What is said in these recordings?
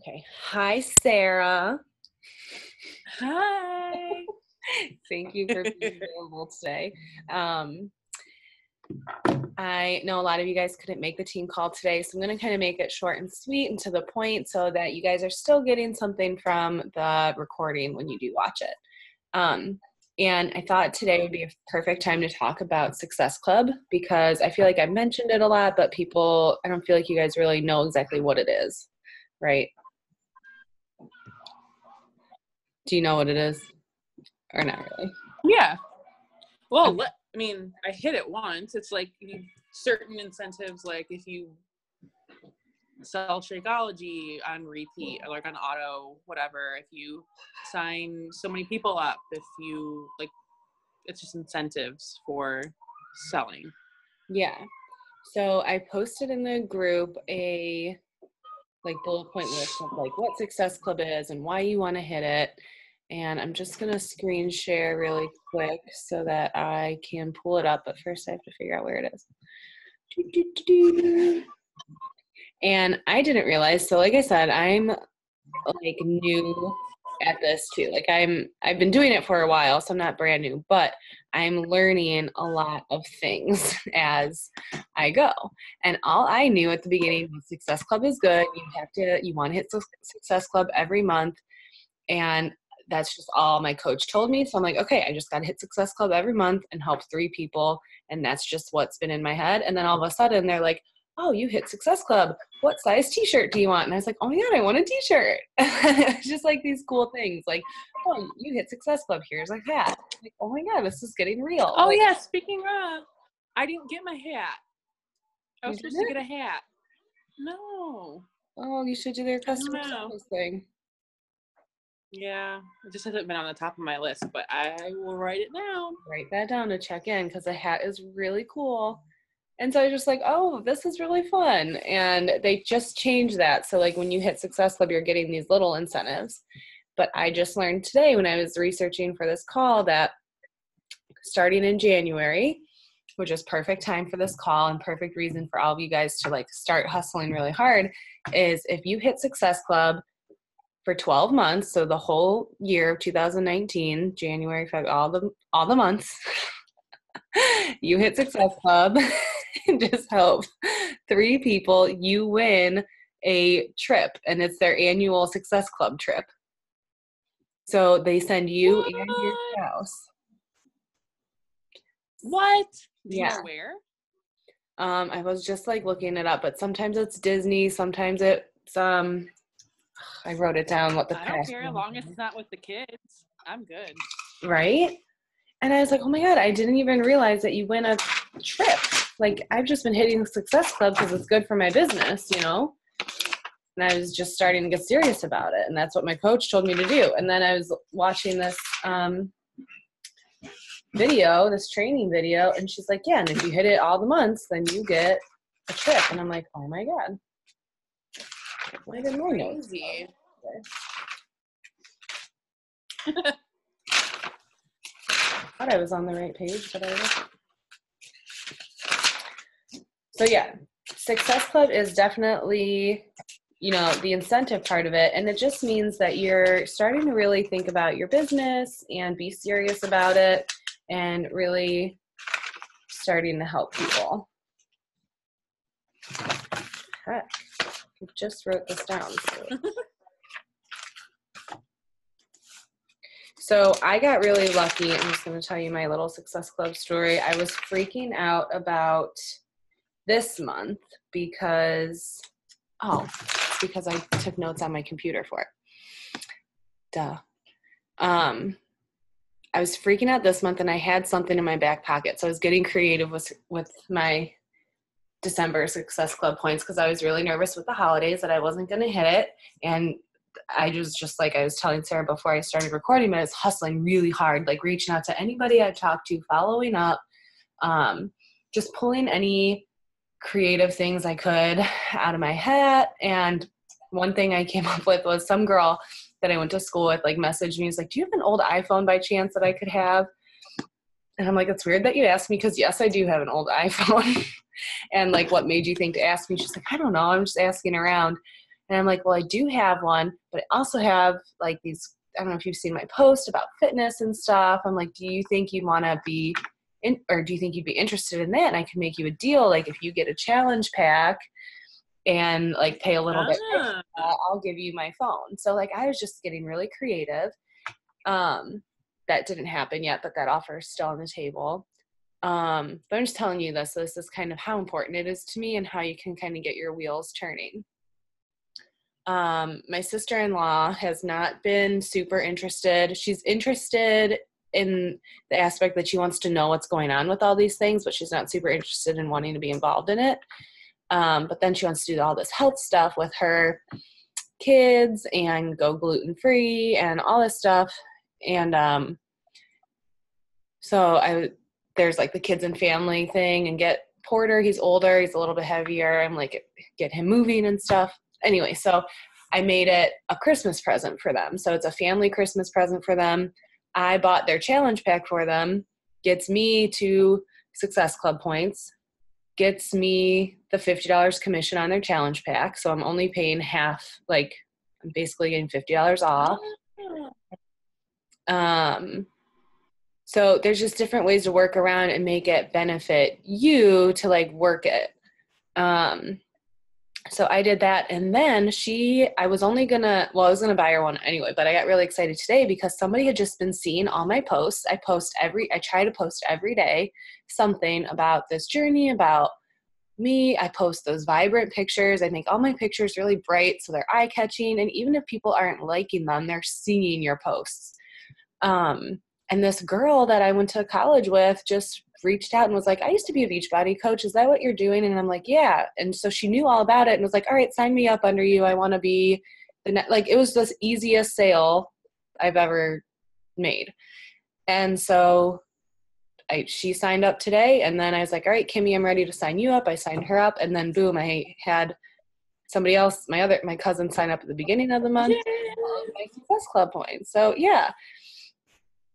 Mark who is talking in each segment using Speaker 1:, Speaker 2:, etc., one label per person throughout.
Speaker 1: Okay. Hi, Sarah.
Speaker 2: Hi.
Speaker 1: Thank you for being available today. I know a lot of you guys couldn't make the team call today, so I'm going to kind of make it short and sweet and to the point so that you guys are still getting something from the recording when you do watch it. And I thought today would be a perfect time to talk about Success Club because I feel like I've mentioned it a lot, but I don't feel like you guys really know exactly what it is, right? Do you know what it is? Or not really?
Speaker 2: Yeah. Well, I hit it once. It's like certain incentives, like if you sell Shakeology on repeat, or like on auto, whatever, if you sign so many people up, if you it's just incentives for selling.
Speaker 1: Yeah. So I posted in the group a bullet point list of what Success Club is and why you want to hit it. And I'm just going to screen share really quick so that I can pull it up. But first I have to figure out where it is. And I didn't realize, so like I said, I'm new at this too. I've been doing it for a while, so I'm not brand new, but I'm learning a lot of things as I go. And all I knew at the beginning was Success Club is good. You want to hit Success Club every month. And that's just all my coach told me. So I'm like, okay, I just got to hit Success Club every month and help 3 people. And that's just what's been in my head. And then all of a sudden they're like, oh, you hit Success Club. What size t-shirt do you want? And I was like, oh my God, I want a t-shirt. It's just these cool things. Oh, you hit Success Club. Here's a hat. Oh my God, this is getting real.
Speaker 2: Oh yeah, speaking of, I didn't get my hat. I was supposed to get a hat. No.
Speaker 1: Oh, you should do their customer service thing.
Speaker 2: Yeah, it just hasn't been on the top of my list, but I will write it down.
Speaker 1: Write that down to check in because the hat is really cool. And so I was just like, oh, this is really fun. And they just changed that. So when you hit Success Club, you're getting these little incentives. But I just learned today when I was researching for this call that starting in January, which is perfect time for this call and perfect reason for all of you guys to start hustling really hard, is if you hit Success Club for 12 months, so the whole year of 2019, January, February, all the months, you hit Success Club and just help 3 people, you win a trip, and it's their annual Success Club trip. So they send you and your spouse.
Speaker 2: What? Do you know where?
Speaker 1: I was just looking it up, but sometimes it's Disney, sometimes it's I wrote it down what the
Speaker 2: I don't care as long as it's not with the kids. I'm good. Right?
Speaker 1: And I was like, oh my God, I didn't even realize that you win a trip. I've just been hitting the Success Club because it's good for my business, And I was just starting to get serious about it. And that's what my coach told me to do. And then I was watching this this training video, and she's like, yeah, and if you hit it all the months, then you get a trip. And I'm like, oh my God. Why didn't I know?
Speaker 2: Crazy.
Speaker 1: I thought I was on the right page, but I wasn't. So yeah, Success Club is definitely, the incentive part of it. And it just means that you're starting to really think about your business and be serious about it and really starting to help people. Heck, I just wrote this down. So I got really lucky. I'm just going to tell you my little Success Club story. I was freaking out about this month because I took notes on my computer for it. Duh. I was freaking out this month and I had something in my back pocket. So I was getting creative with my December Success Club points because I was really nervous with the holidays that I wasn't going to hit it. And I was just I was telling Sarah before I started recording, but I was hustling really hard, reaching out to anybody I talked to, following up, just pulling any creative things I could out of my hat. And one thing I came up with was some girl that I went to school with messaged me. Was like, do you have an old iPhone by chance that I could have? And I'm like, it's weird that you asked me because yes, I do have an old iPhone. And what made you think to ask me? She's like, I don't know. I'm just asking around. And I'm like, well, I do have one, but I also have like these, I don't know if you've seen my post about fitness and stuff. I'm like, do you think you'd want to be in, or do you think you'd be interested in that? And I can make you a deal. Like if you get a challenge pack and like pay a little bit extra, I'll give you my phone. So like I was just getting really creative. That didn't happen yet, but that offer is still on the table. But I'm just telling you this. So this is kind of how important it is to me and how you can kind of get your wheels turning. My sister-in-law has not been super interested. She's interested in the aspect that she wants to know what's going on with all these things, but she's not super interested in wanting to be involved in it. But then she wants to do all this health stuff with her kids and go gluten-free and all this stuff. And so there's like the kids and family thing, and get Porter, he's older, he's a little bit heavier. I'm like, get him moving and stuff. Anyway, so I made it a Christmas present for them. So it's a family Christmas present for them. I bought their challenge pack for them, gets me 2 Success Club points, gets me the $50 commission on their challenge pack. So I'm only paying half, like I'm basically getting $50 off. So there's just different ways to work around and make it benefit you to like work it. So I did that. And then I was going to buy her one anyway, but I got really excited today because somebody had just been seeing all my posts. I try to post every day something about this journey, about me. I post those vibrant pictures. I make all my pictures really bright so they're eye-catching. And even if people aren't liking them, they're seeing your posts. And this girl that I went to college with just reached out and was like, I used to be a Beachbody coach. Is that what you're doing? And I'm like, yeah. And so she knew all about it and was like, all right, sign me up under you. I want to be like, it was the easiest sale I've ever made. And so she signed up today. And then I was like, all right, Kimmy, I'm ready to sign you up. I signed her up. And then boom, I had somebody else, my cousin, sign up at the beginning of the month. My Success Club points. So yeah,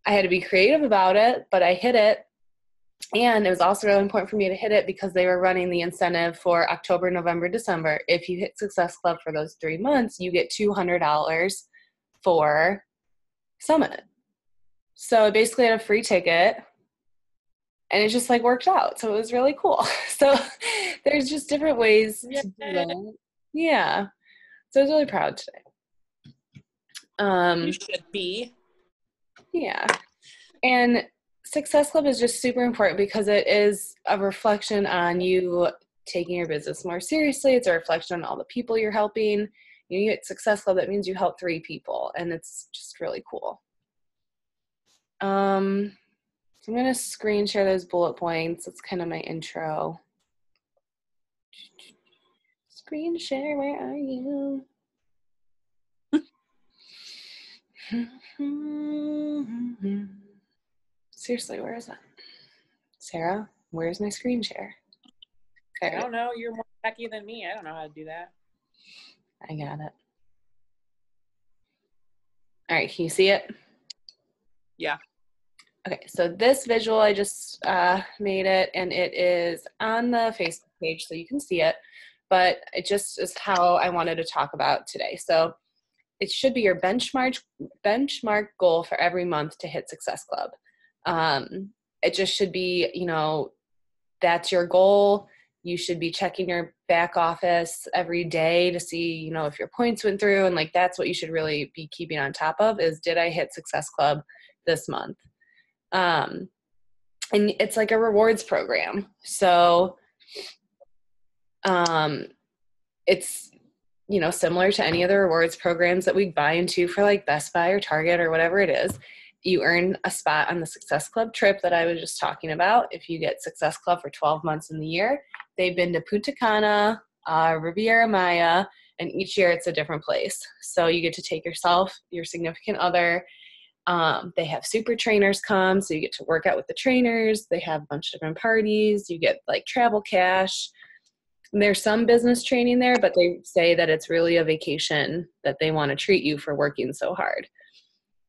Speaker 1: I had to be creative about it, but I hit it. And it was also really important for me to hit it because they were running the incentive for October, November, December. If you hit Success Club for those 3 months, you get $200 for Summit. So I basically had a free ticket, and it just like worked out. So it was really cool. So there's just different ways to do that. Yeah. So I was really proud today.
Speaker 2: You should be.
Speaker 1: Yeah. And Success Club is just super important because it is a reflection on you taking your business more seriously. It's a reflection on all the people you're helping. You get Success Club, that means you help 3 people, and it's just really cool. So I'm going to screen share those bullet points. That's kind of my intro. Screen share, where are you? Seriously, where is that? Sarah, where's my screen share?
Speaker 2: I don't know. You're more techy than me. I don't know how to do that.
Speaker 1: I got it. All right, can you see it? Yeah. Okay, so this visual, I just made it, and it is on the Facebook page, so you can see it, but it just is how I wanted to talk about today. So it should be your benchmark goal for every month to hit Success Club. It just should be, that's your goal. You should be checking your back office every day to see, if your points went through, and like that's what you should really be keeping on top of is, did I hit Success Club this month? And it's like a rewards program. So it's, similar to any other rewards programs that we buy into for like Best Buy or Target or whatever it is. You earn a spot on the Success Club trip that I was just talking about. If you get Success Club for 12 months in the year, they've been to Punta Cana, Riviera Maya, and each year it's a different place. So you get to take yourself, your significant other. They have super trainers come, so you get to work out with the trainers. They have a bunch of different parties. You get like travel cash. And there's some business training there, but they say that it's really a vacation that they want to treat you for working so hard.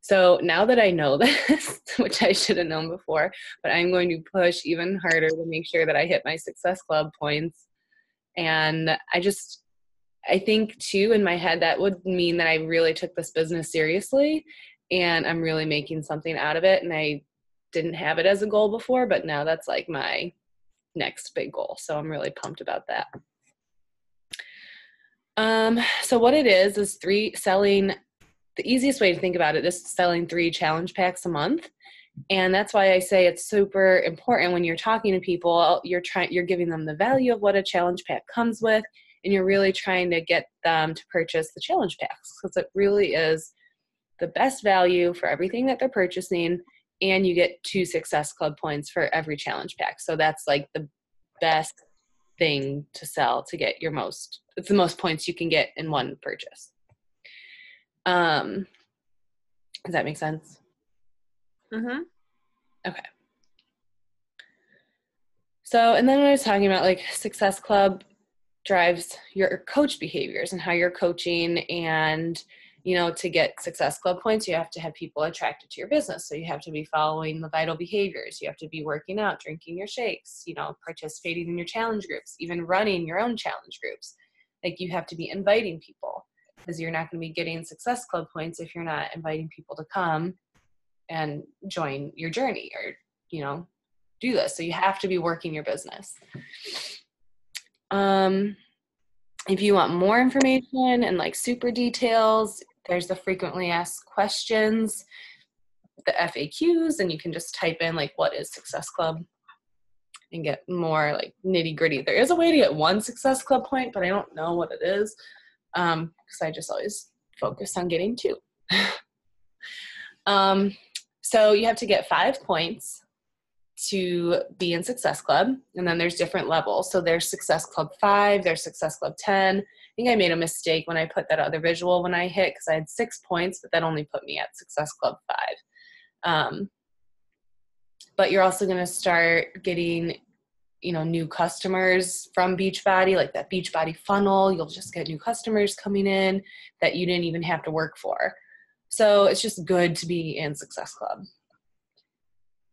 Speaker 1: So now that I know this, which I should have known before, but I'm going to push even harder to make sure that I hit my Success Club points. And I think too, in my head, that would mean that I really took this business seriously and I'm really making something out of it. And I didn't have it as a goal before, but now that's like my next big goal. So I'm really pumped about that. So what it is selling, the easiest way to think about it is selling 3 challenge packs a month. And that's why I say it's super important when you're talking to people, you're giving them the value of what a challenge pack comes with, and you're really trying to get them to purchase the challenge packs, because it really is the best value for everything that they're purchasing, and you get 2 Success Club points for every challenge pack. So that's like the best thing to sell to get it's the most points you can get in one purchase. Does that make sense?
Speaker 2: Mm-hmm.
Speaker 1: Okay. So, and then I was talking about like Success Club drives your coach behaviors and how you're coaching, and, you know, to get Success Club points, you have to have people attracted to your business. So you have to be following the vital behaviors. You have to be working out, drinking your shakes, you know, participating in your challenge groups, even running your own challenge groups. Like, you have to be inviting people, because you're not going to be getting Success Club points if you're not inviting people to come and join your journey or, you know, do this. So you have to be working your business. If you want more information and like super details, there's the frequently asked questions, the FAQs, and you can just type in like, what is Success Club, and get more like nitty gritty. There is a way to get 1 Success Club point, but I don't know what it is, because I just always focus on getting 2. So you have to get 5 points to be in Success Club, and then there's different levels. So there's Success Club 5, there's Success Club 10. I think I made a mistake when I put that other visual when I hit, because I had 6 points, but that only put me at Success Club 5. But you're also going to start getting, you know, new customers from Beachbody, like that Beachbody funnel. You'll just get new customers coming in that you didn't even have to work for. So it's just good to be in Success Club.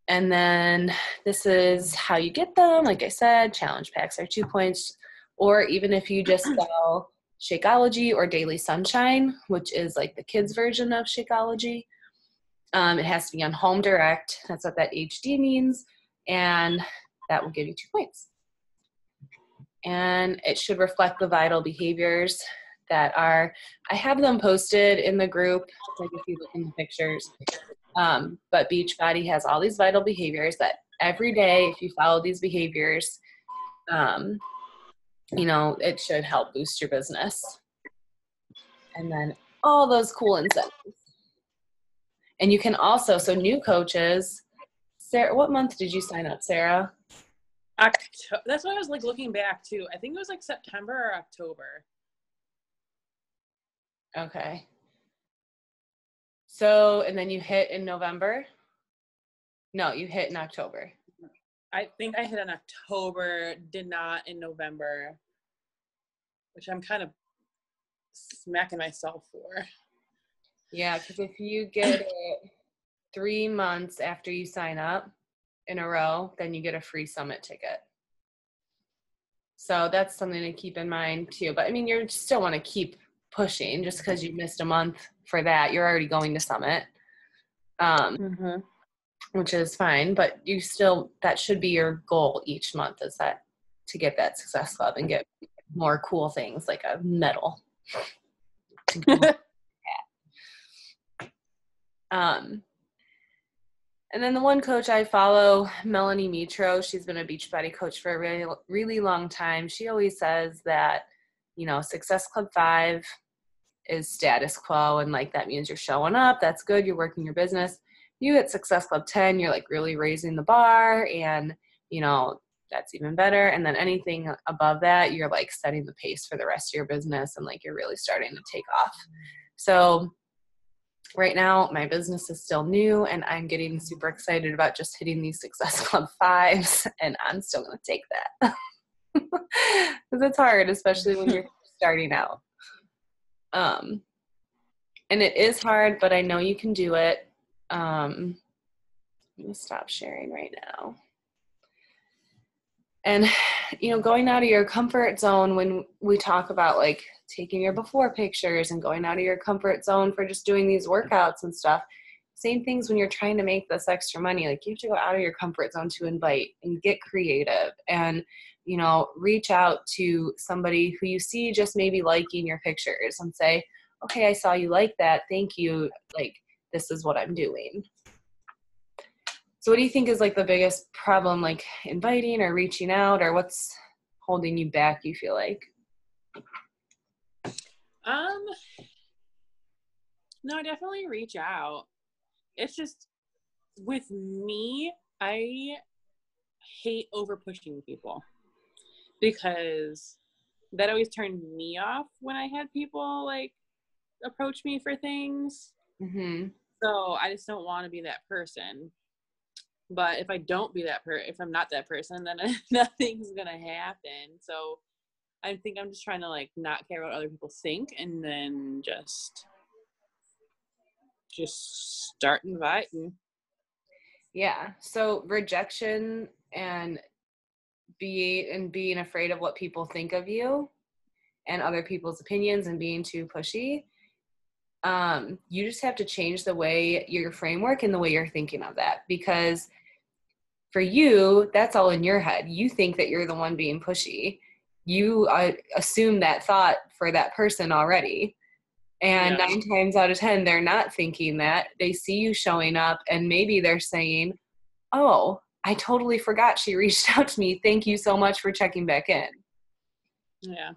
Speaker 1: And then this is how you get them. Like I said, challenge packs are 2 points, or even if you just sell Shakeology or Daily Sunshine, which is like the kids version of Shakeology, it has to be on Home Direct. That's what that HD means. And that will give you 2 points. And it should reflect the vital behaviors that are, I have them posted in the group, like if you look in the pictures. But Beachbody has all these vital behaviors that every day, if you follow these behaviors, you know, it should help boost your business. And then all those cool incentives. And you can also, so new coaches, Sarah, what month did you sign up, Sarah?
Speaker 2: That's what I was like looking back to. I think it was like September or October.
Speaker 1: Okay. So, and then you hit in November? No, you hit in October.
Speaker 2: I think I hit in October, did not in November, which I'm kind of smacking myself for.
Speaker 1: Yeah, because if you get it 3 months after you sign up in a row, then you get a free summit ticket. So that's something to keep in mind too. But I mean, you still want to keep pushing. Just because you missed a month for that, you're already going to summit, which is fine. But you still, that should be your goal each month, is that to get that Success Club and get more cool things like a medal. And then the one coach I follow, Melanie Mitro, she's been a Beachbody coach for a really, really long time. She always says that, you know, Success Club 5 is status quo, and like that means you're showing up. That's good. You're working your business. You hit Success Club 10, you're like really raising the bar, and, you know, that's even better. And then anything above that, you're like setting the pace for the rest of your business, and like you're really starting to take off. So right now, my business is still new, and I'm getting super excited about just hitting these Success Club 5s, and I'm still going to take that. Because it's hard, especially when you're starting out. And it is hard, but I know you can do it. Let me stop sharing right now. And, going out of your comfort zone, when we talk about like taking your before pictures and going out of your comfort zone for just doing these workouts and stuff, same things when you're trying to make this extra money. Like, you have to go out of your comfort zone to invite and get creative and, reach out to somebody who you see just maybe liking your pictures and say, okay, I saw you like that. Thank you. Like, this is what I'm doing. So what do you think is like the biggest problem, like inviting or reaching out, or what's holding you back, you feel like?
Speaker 2: No, definitely reach out. It's just, with me, I hate over pushing people, because that always turned me off when I had people like approach me for things.
Speaker 1: Mm-hmm.
Speaker 2: So I just don't want to be that person. But if I don't be that if I'm not that person, then nothing's gonna happen. So I think I'm just trying to like not care what other people think, and then just start inviting.
Speaker 1: Yeah. So rejection and being afraid of what people think of you and other people's opinions and being too pushy. You just have to change the way your framework and the way you're thinking of that, because for you, that's all in your head. You think that you're the one being pushy. You assume that thought for that person already. And 9 times out of 10, they're not thinking that. They see you showing up and maybe they're saying, oh, I totally forgot she reached out to me. Thank you so much for checking back in.
Speaker 2: Yeah.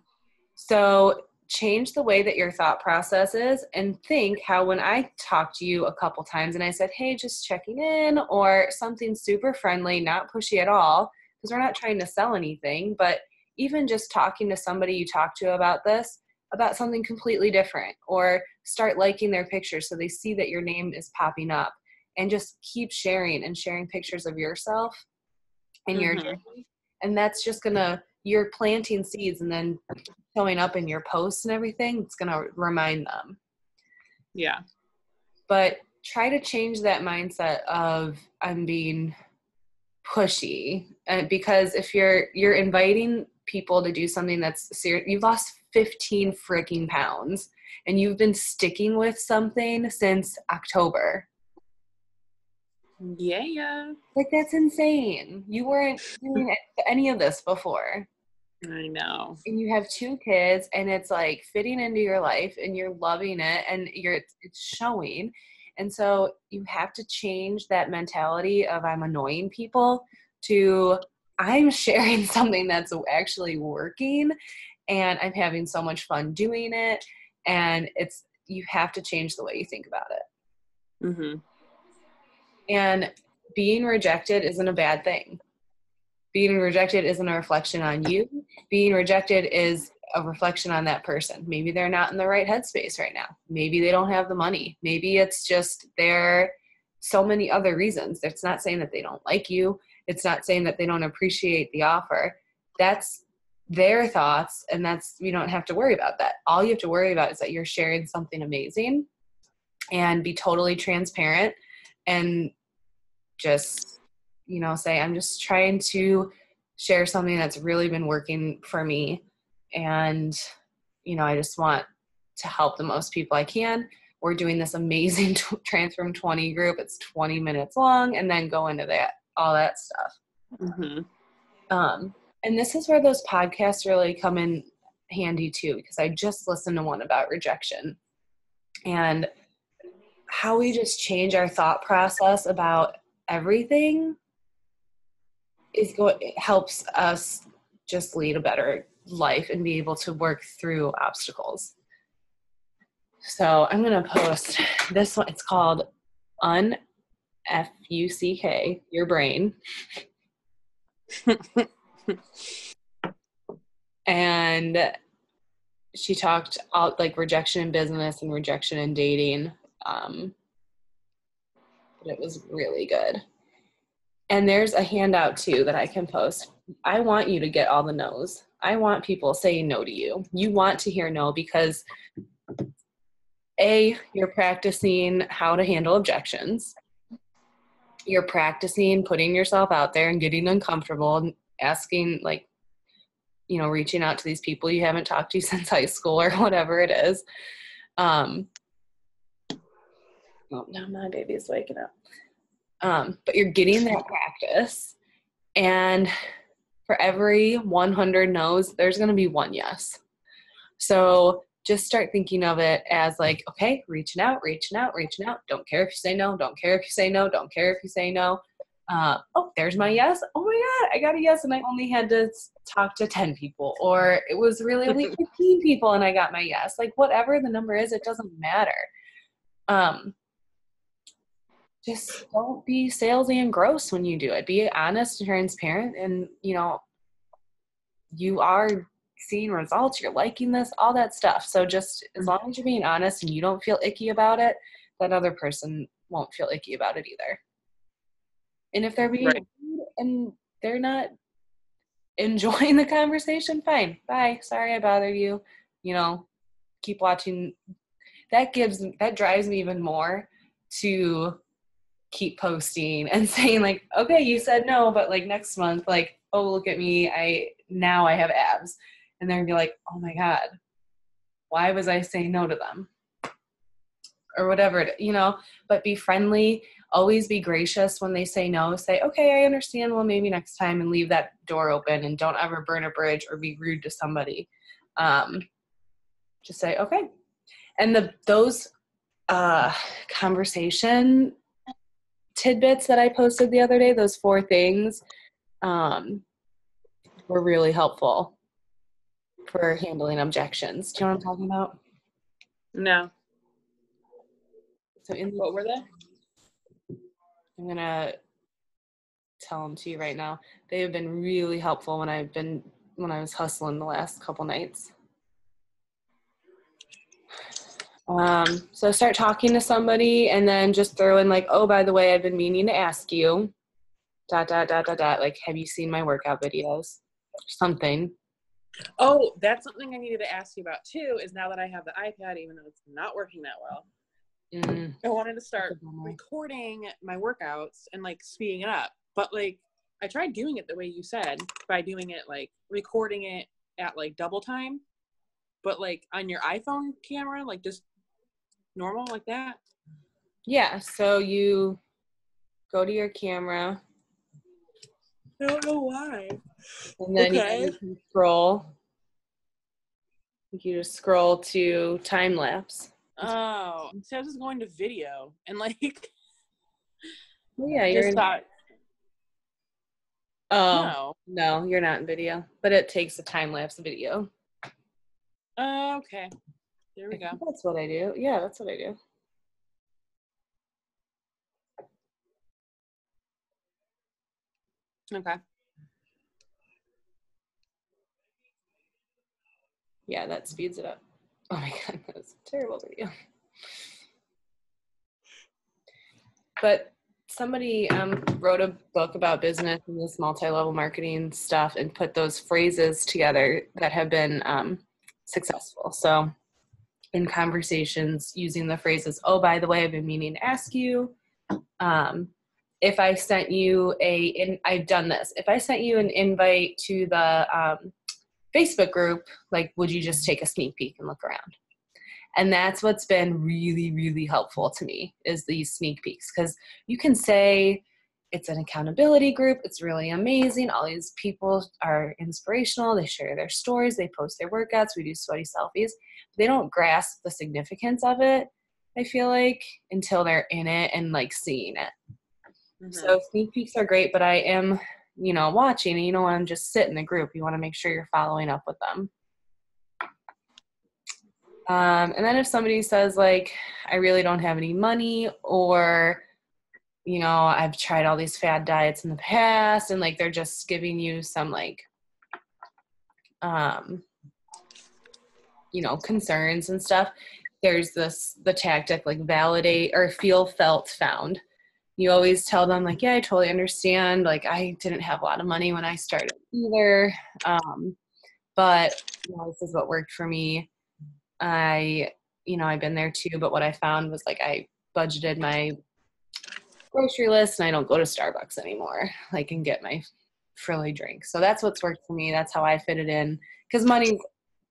Speaker 1: So change the way that your thought process is, and think how when I talked to you a couple times and I said, hey, just checking in, or something super friendly, not pushy at all, because we're not trying to sell anything, but even just talking to somebody you talk to about this, about something completely different, or start liking their pictures so they see that your name is popping up, and just keep sharing pictures of yourself and your journey. And that's just you're planting seeds, and then showing up in your posts and everything, it's going to remind them.
Speaker 2: Yeah.
Speaker 1: But try to change that mindset of I'm being pushy, because if you're inviting people to do something that's serious, you've lost 15 freaking pounds and you've been sticking with something since October.
Speaker 2: Yeah.
Speaker 1: Like, that's insane. You weren't doing any of this before.
Speaker 2: I know.
Speaker 1: And you have 2 kids, and it's like fitting into your life, and you're loving it, and it's showing. And so you have to change that mentality of I'm annoying people to I'm sharing something that's actually working, and I'm having so much fun doing it. And you have to change the way you think about it.
Speaker 2: Mm-hmm.
Speaker 1: And being rejected isn't a bad thing. Being rejected isn't a reflection on you. Being rejected is a reflection on that person. Maybe they're not in the right headspace right now. Maybe they don't have the money. Maybe it's just there so many other reasons. It's not saying that they don't like you. It's not saying that they don't appreciate the offer. That's their thoughts, and you don't have to worry about that. All you have to worry about is that you're sharing something amazing, and be totally transparent, and just say, I'm just trying to share something that's really been working for me. And, I just want to help the most people I can. We're doing this amazing Transform 20 group. It's 20 minutes long, and then go into all that stuff.
Speaker 2: Mm-hmm.
Speaker 1: And this is where those podcasts really come in handy too, because I just listened to one about rejection and how we just change our thought process about everything it helps us just lead a better life and be able to work through obstacles. So I'm going to post this one. It's called Unfuck, Your Brain. And she talked about like rejection in business and rejection in dating. But it was really good. And there's a handout too that I can post. I want you to get all the no's. I want people saying no to you. You want to hear no because you're practicing how to handle objections. You're practicing putting yourself out there and getting uncomfortable asking, like, reaching out to these people you haven't talked to since high school or whatever it is. Oh, now my baby's waking up. But you're getting that practice, and for every 100 no's, there's going to be one yes. So just start thinking of it as like, okay, reaching out. Don't care if you say no. Don't care if you say no. Don't care if you say no. Oh, there's my yes. Oh my God, I got a yes, and I only had to talk to 10 people, or it was really only 15 people and I got my yes. Like, whatever the number is, it doesn't matter. Just don't be salesy and gross when you do it. Be honest and transparent, and you are seeing results, you're liking this, all that stuff. So just as long as you're being honest and you don't feel icky about it, that other person won't feel icky about it either. And if they're being rude and they're not enjoying the conversation, fine. Bye. Sorry I bothered you. Keep watching. That drives me even more to keep posting and saying, like, okay, you said no, but like next month, like, oh, look at me. I have abs. And they're gonna be like, oh my God, why was I saying no to them? Or whatever, but be friendly. Always be gracious when they say no. Say, okay, I understand. Well, maybe next time, and leave that door open, and don't ever burn a bridge or be rude to somebody. Just say, okay. And those conversation tidbits that I posted the other day, those 4 things, were really helpful for handling objections. Do you know what I'm talking about?
Speaker 2: No.
Speaker 1: So
Speaker 2: what were they?
Speaker 1: I'm going to tell them to you right now. They have been really helpful when I was hustling the last couple nights. So start talking to somebody, and then just throw in like, oh, by the way, I've been meaning to ask you, ... Like, have you seen my workout videos? Something.
Speaker 2: Oh, that's something I needed to ask you about too, is now that I have the iPad, even though it's not working that well, I wanted to start recording my workouts and like speeding it up. But like, I tried doing it the way you said, by doing it like recording it at like double time, but like on your iPhone camera, like just normal like that.
Speaker 1: Yeah. So you go to your camera.
Speaker 2: I don't know why.
Speaker 1: And then you can scroll. You just scroll to time lapse.
Speaker 2: Oh, so I was just going to video and like.
Speaker 1: Well, yeah, you're in.
Speaker 2: Oh
Speaker 1: no, you're not in video, but it takes a time lapse video.
Speaker 2: Okay, there we go.
Speaker 1: That's what I do. Yeah, that's what I do.
Speaker 2: Okay.
Speaker 1: Yeah, that speeds it up. Oh my God, that's a terrible video. But somebody wrote a book about business and this multi-level marketing stuff, and put those phrases together that have been successful. So in conversations, using the phrases, oh, by the way, I've been meaning to ask you. If I sent you I've done this. If I sent you an invite to the Facebook group, like, would you just take a sneak peek and look around? And that's what's been really, really helpful to me, is these sneak peeks. Because you can say it's an accountability group. It's really amazing. All these people are inspirational. They share their stories. They post their workouts. We do sweaty selfies. They don't grasp the significance of it, I feel like, until they're in it and like seeing it. Mm-hmm. So sneak peeks are great, but I am, watching, and when I'm just sit in the group, you want to make sure you're following up with them. And then if somebody says like, I really don't have any money, or, I've tried all these fad diets in the past, and like, they're just giving you some like, concerns and stuff. There's the tactic, like, validate or feel, felt, found. You always tell them like, yeah, I totally understand. Like, I didn't have a lot of money when I started either. But this is what worked for me. I've been there too, but what I found was like, I budgeted my grocery list and I don't go to Starbucks anymore. I can get my frilly drink. So that's what's worked for me. That's how I fit it in. Because money's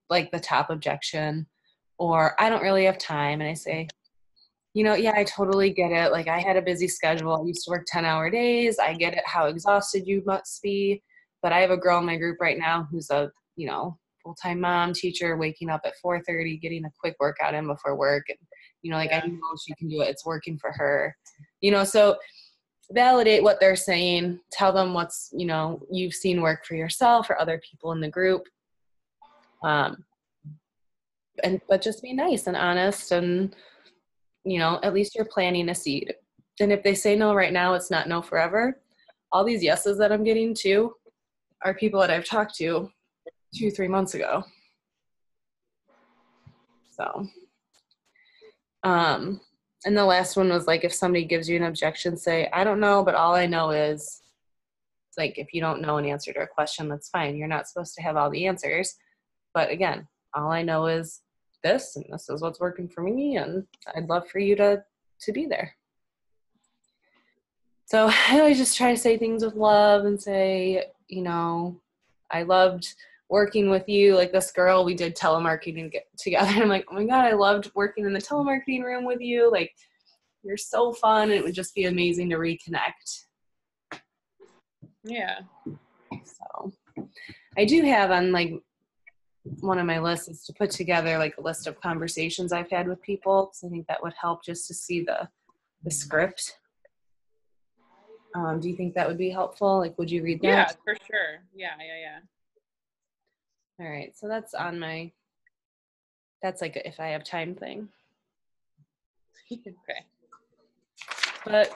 Speaker 1: like the top objection, or I don't really have time. And I say, yeah, I totally get it. Like, I had a busy schedule. I used to work 10-hour days. I get it, how exhausted you must be. But I have a girl in my group right now who's a, full-time mom, teacher, waking up at 4:30, getting a quick workout in before work. And, I know she can do it. It's working for her. So validate what they're saying. Tell them what's, you've seen work for yourself or other people in the group. But just be nice and honest, and at least you're planting a seed. And if they say no right now, it's not no forever. All these yeses that I'm getting to are people that I've talked to 2-3 months ago. So, and the last one was like, if somebody gives you an objection, say, I don't know, but all I know is, like, if you don't know an answer to a question, that's fine. You're not supposed to have all the answers. But again, all I know is this, and this is what's working for me, and I'd love for you to be there. So I always just try to say things with love and say, I loved working with you. Like this girl, we did telemarketing together. I'm like, oh my God, I loved working in the telemarketing room with you. Like, you're so fun. It would just be amazing to reconnect.
Speaker 2: Yeah.
Speaker 1: So I do have on like one of my lists is to put together like a list of conversations I've had with people. So I think that would help just to see the script. Do you think that would be helpful? Like, would you read that?
Speaker 2: Yeah, for sure. Yeah.
Speaker 1: All right. So that's that's like a if I have time thing.
Speaker 2: Okay.
Speaker 1: But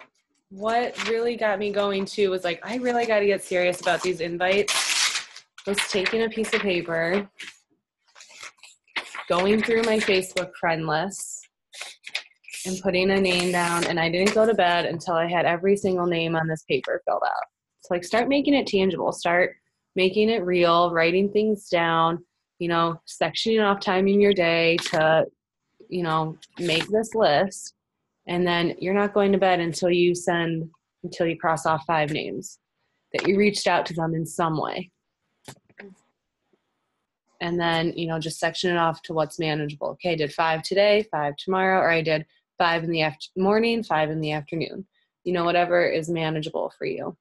Speaker 1: what really got me going too was like, I really got to get serious about these invites. Was taking a piece of paper, going through my Facebook friend list, and putting a name down. And I didn't go to bed until I had every single name on this paper filled out. So like, start making it tangible. Start making it real, writing things down, sectioning off time in your day to, make this list. And then you're not going to bed until you cross off 5 names that you reached out to them in some way. And then, just section it off to what's manageable. Okay, I did 5 today, 5 tomorrow, or I did 5 in the morning, 5 in the afternoon. Whatever is manageable for you.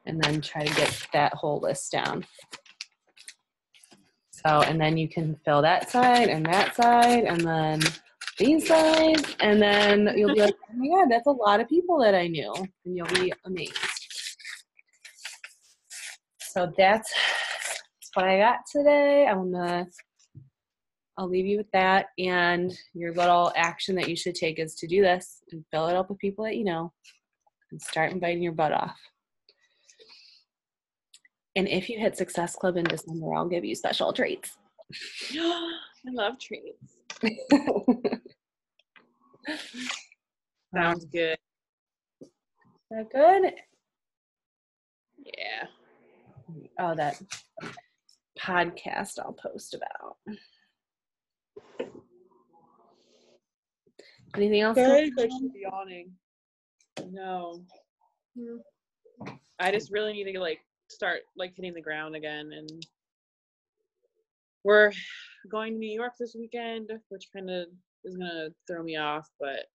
Speaker 1: And then try to get that whole list down. So, and then you can fill that side and then these sides, and then you'll be like, oh my God, that's a lot of people that I knew, and you'll be amazed. So that's what I got today. I'll leave you with that, and your little action that you should take is to do this and fill it up with people that you know and start inviting your butt off. And if you hit Success Club in December, I'll give you special treats.
Speaker 2: I love treats. Sounds good.
Speaker 1: Is that good?
Speaker 2: Yeah.
Speaker 1: Oh, that podcast I'll post about. Anything else?
Speaker 2: I should be yawning. No. I just really need to start hitting the ground again, and we're going to New York this weekend, which kind of is gonna throw me off, but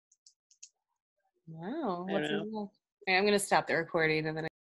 Speaker 1: wow.
Speaker 2: I don't know.
Speaker 1: I'm gonna stop the recording and then